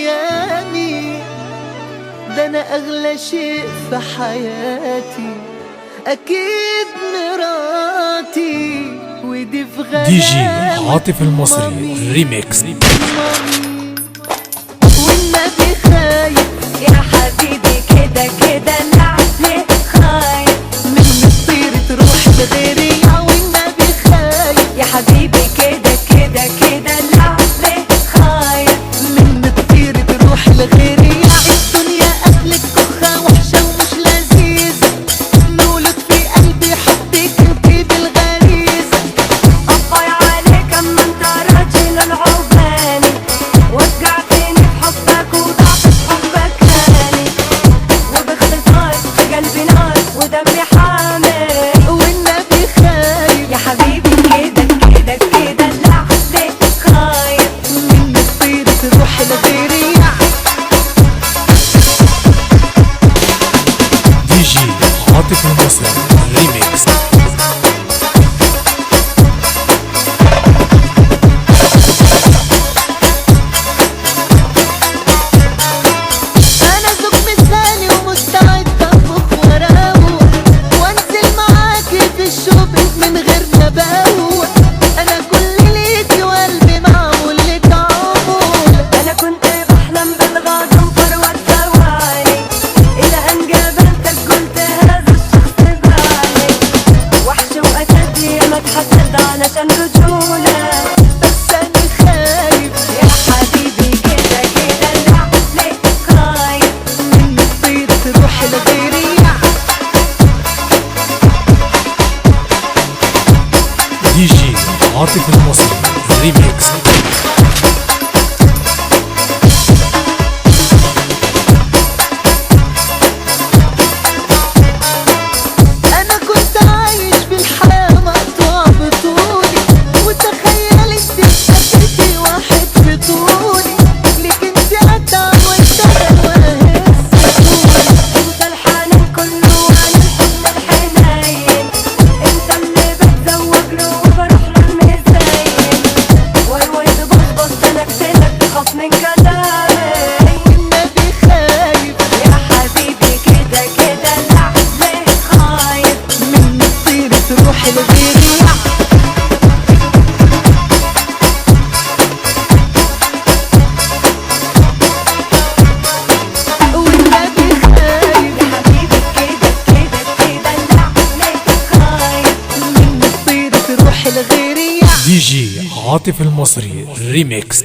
ايامي، ده انا اغلى شيء في حياتي اكيد مراتي، ودي في غلاوة دي جي عاطف المصري ريميكس. والنبي خايف يا حبيبي كده كده لعبي خايف من الطير تروح لغيري، والنبي خايف يا حبيبي كده كده كده لعبي خايف من الطير تروح لغيري. الدنيا قبلك كخة وحشة ومش لذيذة، مولود في قلبي حبك انتي بالغريزة. أباي عليك أما أنت راجل العوباني، وقعتني في حبك وضعت في حبك تاني، وباختصار في قلبي نار ودمي حامل. والنبي خايف يا حبيبي كده كده كده لعبي خايف من الطير تروح لغيري. دي جي عاطف المصري ريميكس. انا زوج مثالي ومستعد اطبخ وراوق، وانزل معاكي في الشوبينج من غير نباوق. انا كل ليكي وقلبي معمول لك عمول. أنا كنت بحلم بالغضنفر والثواني، إلى أن قابلتك قلت هذا الشخص بالي، وحش وأسد ياما اتحسد علشان رجولة. بس انا خايف يا حبيبي كده كده لعبي خايف من الطير تروح لغيري. دي جي عاطف المصري ريميكس. انا كنت عايش في الحياة مقطوع بطولي، وتخيل انت قابلتي واحد في طولي، ليك انت اتعب واشتغل واهز طولي. انت الحنان كله عن الحضن الحنين، انت اللي بتزوج له وبروح له المزين، وهو يتبصبص انا اقتلك تخاف من كلامي. والنبي خايف يا حبيبي كده كده لعبي خايف من الطير تروح لغيري. والنبي خايف يا حبيبي كده كده كده لعبي خايف من الطير تروح لغيري. دي جي عاطف المصري ريميكس.